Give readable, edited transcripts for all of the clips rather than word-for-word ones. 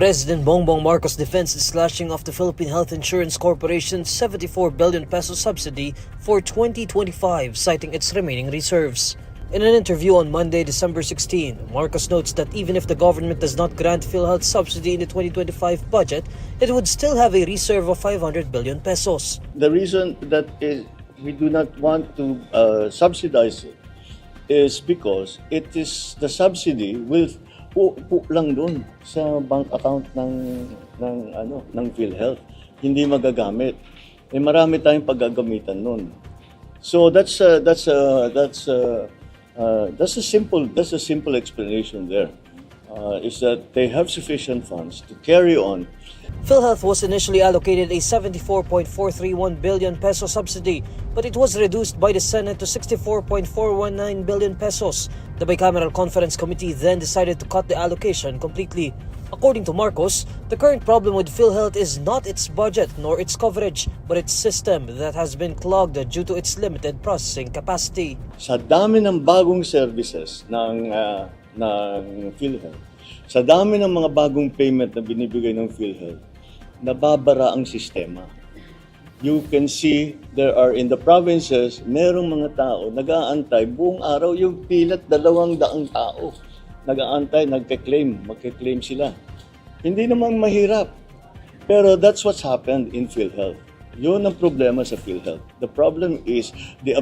President Bongbong Marcos defends the slashing of the Philippine Health Insurance Corporation's 74 billion peso subsidy for 2025, citing its remaining reserves. In an interview on Monday, December 16, Marcos notes that even if the government does not grant PhilHealth subsidy in the 2025 budget, it would still have a reserve of 500 billion pesos. The reason that we do not want to subsidize it is because it is the subsidy will lang doon sa bank account ng PhilHealth. Hindi magagamit. Marami tayong paggagamitan noon. So that's a simple explanation there. Is that they have sufficient funds to carry on. PhilHealth was initially allocated a 74.431 billion peso subsidy, but it was reduced by the Senate to 64.419 billion pesos. The Bicameral Conference Committee then decided to cut the allocation completely. According to Marcos, the current problem with PhilHealth is not its budget nor its coverage, but its system that has been clogged due to its limited processing capacity. Sa dami ng bagong services ng PhilHealth, sa dami ng mga bagong payment na binibigay ng PhilHealth, nababara ang sistema. You can see there are in the provinces, merong mga tao nag-aantay buong araw yung pilat 200 tao. Nag-aantay, magke-claim sila. Hindi naman mahirap. Pero that's what's happened in PhilHealth. Yun ang problema sa PhilHealth. The problem is the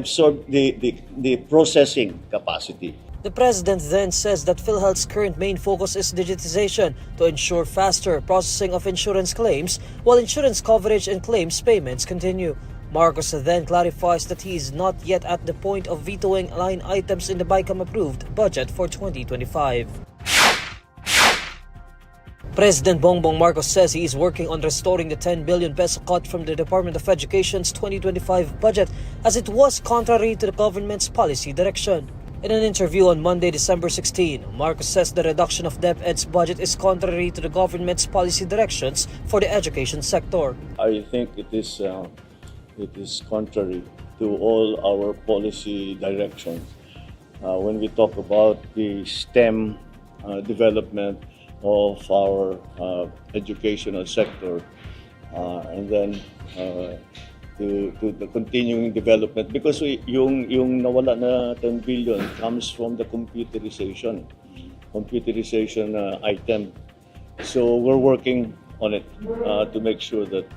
processing capacity. The president then says that PhilHealth's current main focus is digitization to ensure faster processing of insurance claims while insurance coverage and claims payments continue. Marcos then clarifies that he is not yet at the point of vetoing line items in the BICAM-approved budget for 2025. President Bongbong Marcos says he is working on restoring the 10 billion peso cut from the Department of Education's 2025 budget as it was contrary to the government's policy direction. In an interview on Monday, December 16, Marcos says the reduction of DepEd's budget is contrary to the government's policy directions for the education sector. I think it is contrary to all our policy directions. When we talk about the STEM development of our educational sector, and then to the continuing development, because yung nawala na 10 billion comes from the computerization item. So we're working on it to make sure that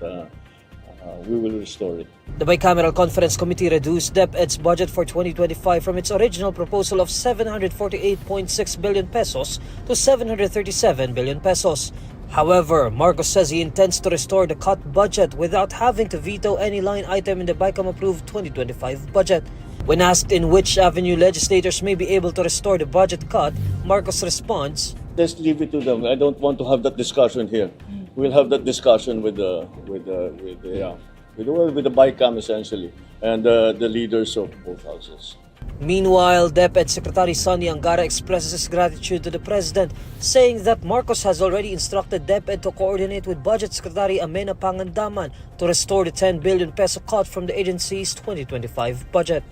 we will restore it. The Bicameral Conference Committee reduced DepEd's budget for 2025 from its original proposal of 748.6 billion pesos to 737 billion pesos. However, Marcos says he intends to restore the cut budget without having to veto any line item in the BICAM-approved 2025 budget. When asked in which avenue legislators may be able to restore the budget cut, Marcos responds, "Let's leave it to them. I don't want to have that discussion here. We'll have that discussion with the BICAM essentially and the leaders of both houses." Meanwhile, DepEd Secretary Sonny Angara expresses his gratitude to the President, saying that Marcos has already instructed DepEd to coordinate with Budget Secretary Amena Pangandaman to restore the 10 billion peso cut from the agency's 2025 budget.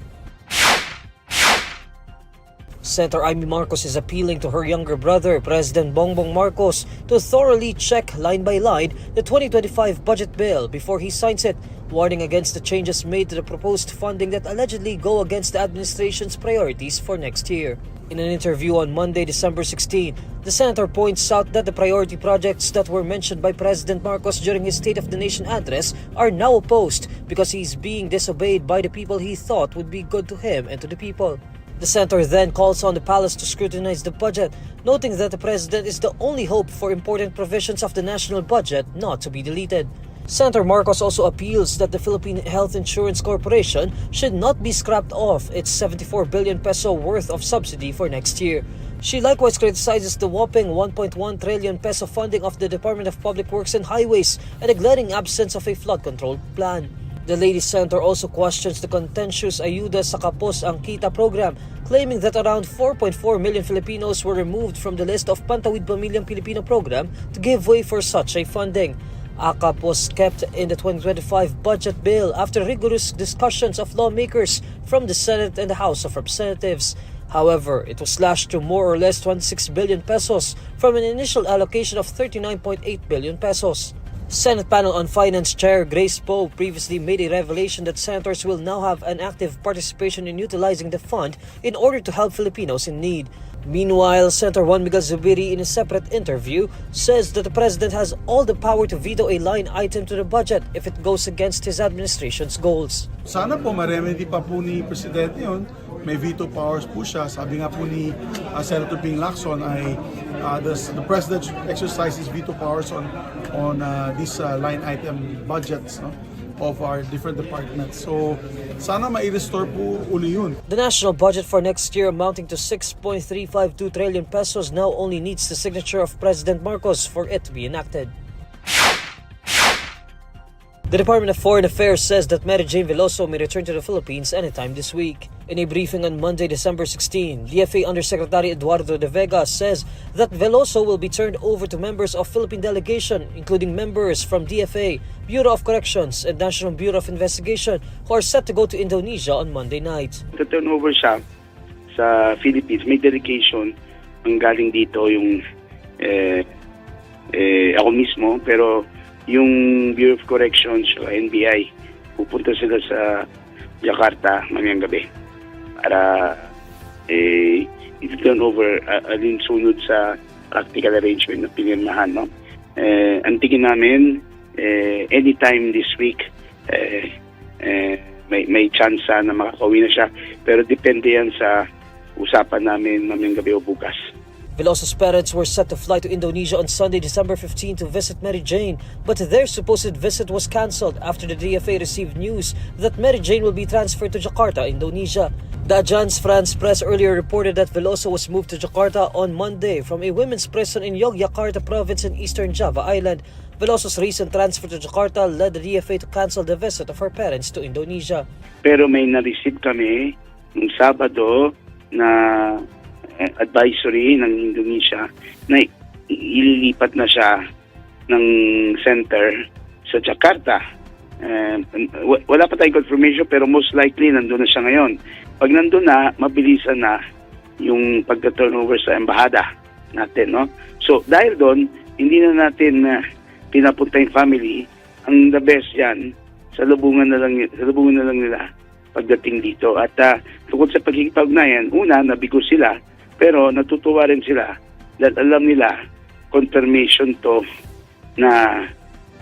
Senator Imee Marcos is appealing to her younger brother, President Bongbong Marcos, to thoroughly check line by line the 2025 budget bill before he signs it, warning against the changes made to the proposed funding that allegedly go against the administration's priorities for next year. In an interview on Monday, December 16, the senator points out that the priority projects that were mentioned by President Marcos during his State of the Nation address are now opposed because he's being disobeyed by the people he thought would be good to him and to the people. The senator then calls on the palace to scrutinize the budget, noting that the president is the only hope for important provisions of the national budget not to be deleted. Senator Marcos also appeals that the Philippine Health Insurance Corporation should not be scrapped off its 74 billion peso worth of subsidy for next year. She likewise criticizes the whopping 1.1 trillion peso funding of the Department of Public Works and Highways and the glaring absence of a flood control plan. The lady senator also questions the contentious Ayuda sa Kapos ang Kita program, claiming that around 4.4 million Filipinos were removed from the list of Pantawid Pamilyang Pilipino program to give way for such a funding. AKAP was kept in the 2025 budget bill after rigorous discussions of lawmakers from the Senate and the House of Representatives. However, it was slashed to more or less 26 billion pesos from an initial allocation of 39.8 billion pesos. Senate Panel on Finance Chair Grace Poe previously made a revelation that senators will now have an active participation in utilizing the fund in order to help Filipinos in need. Meanwhile, Senator Juan Miguel Zubiri, in a separate interview, says that the president has all the power to veto a line item to the budget if it goes against his administration's goals. Sana po ma-remedy pa po ni Presidente yun. May veto powers po siya. Sabi nga po ni Senator Ping Lacson ay the President exercises veto powers on these line item budgets, no, of our different departments. So sana ma-restore po uli yun. The national budget for next year, amounting to 6.352 trillion pesos, now only needs the signature of President Marcos for it to be enacted. The Department of Foreign Affairs says that Jane Veloso may return to the Philippines anytime this week. In a briefing on Monday, December 16, DFA Undersecretary Eduardo De Vega says that Veloso will be turned over to members of Philippine delegation, including members from DFA, Bureau of Corrections, and National Bureau of Investigation, who are set to go to Indonesia on Monday night. To-turn over siya sa Philippines, may delegation ang galing dito yung ako mismo, pero yung Bureau of Corrections o NBI, pupunta sila sa Jakarta mamayang gabi para i-turn over alinsunod sa practical arrangement na pinirmahan. No? Ang tingin namin, anytime this week, may chance na makakauwi na siya. Pero depende yan sa usapan namin mamayang gabi o bukas. Veloso's parents were set to fly to Indonesia on Sunday, December 15 to visit Mary Jane, but their supposed visit was cancelled after the DFA received news that Mary Jane will be transferred to Jakarta, Indonesia. The Agence France Presse earlier reported that Veloso was moved to Jakarta on Monday from a women's prison in Yogyakarta province in eastern Java Island. Veloso's recent transfer to Jakarta led the DFA to cancel the visit of her parents to Indonesia. Pero may na-receive kami noong Sabado na advisory ng Indonesia na ililipat na siya ng center sa Jakarta. Wala pa tayong confirmation pero most likely nandun na siya ngayon. Pag nandun na, mabilisan na yung pagka-turnover sa embahada natin. No? So dahil doon, hindi na natin pinapunta yung family. Ang the best yan, salubungan na lang nila pagdating dito. At tungkol sa pagkikipag-ugnayan, una, nabigo sila. Pero natutuwa rin sila dahil alam nila confirmation to na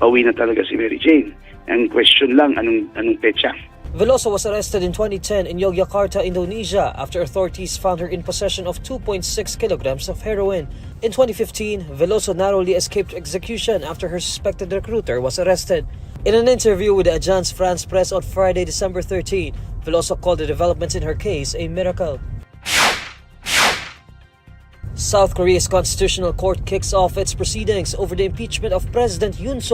pauwi na talaga si Mary Jane. Ang question lang, anong petsa? Veloso was arrested in 2010 in Yogyakarta, Indonesia, after authorities found her in possession of 2.6 kilograms of heroin. In 2015, Veloso narrowly escaped execution after her suspected recruiter was arrested. In an interview with the Agence France Presse on Friday, December 13, Veloso called the developments in her case a miracle. South Korea's Constitutional Court kicks off its proceedings over the impeachment of President Yoon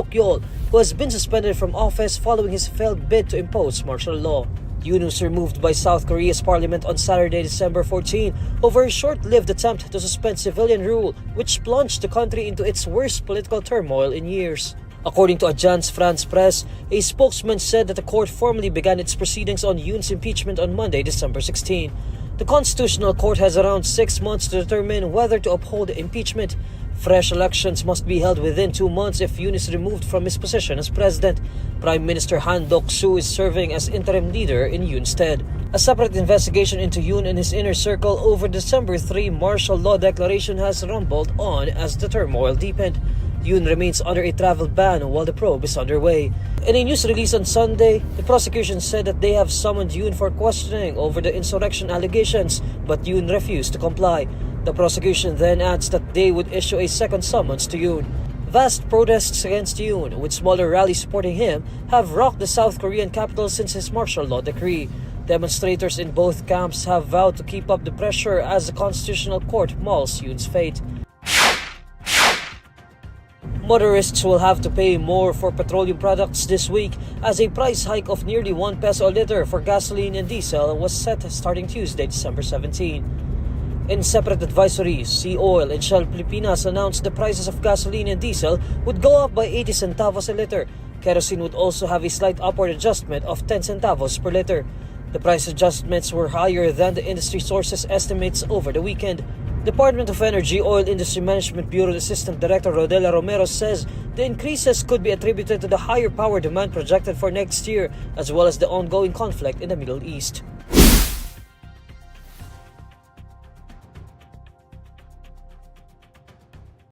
who has been suspended from office following his failed bid to impose martial law. Yoon was removed by South Korea's parliament on Saturday, December 14, over a short-lived attempt to suspend civilian rule, which plunged the country into its worst political turmoil in years. According to Agence France Presse, a spokesman said that the court formally began its proceedings on Yoon's impeachment on Monday, December 16. The Constitutional Court has around 6 months to determine whether to uphold the impeachment. Fresh elections must be held within 2 months if Yoon is removed from his position as president. Prime Minister Han Duck-soo is serving as interim leader in Yoon's stead. A separate investigation into Yoon and his inner circle over December 3 martial law declaration has rumbled on as the turmoil deepened. Yoon remains under a travel ban while the probe is underway. In a news release on Sunday, the prosecution said that they have summoned Yoon for questioning over the insurrection allegations, but Yoon refused to comply. The prosecution then adds that they would issue a second summons to Yoon. Vast protests against Yoon, with smaller rallies supporting him, have rocked the South Korean capital since his martial law decree. Demonstrators in both camps have vowed to keep up the pressure as the Constitutional Court mulls Yoon's fate. Motorists will have to pay more for petroleum products this week as a price hike of nearly 1 peso a liter for gasoline and diesel was set starting Tuesday, December 17. In separate advisories, Sea Oil and Shell Pilipinas announced the prices of gasoline and diesel would go up by 80 centavos a liter. Kerosene would also have a slight upward adjustment of 10 centavos per liter. The price adjustments were higher than the industry sources' estimates over the weekend. Department of Energy Oil Industry Management Bureau Assistant Director Rodela Romero says the increases could be attributed to the higher power demand projected for next year, as well as the ongoing conflict in the Middle East.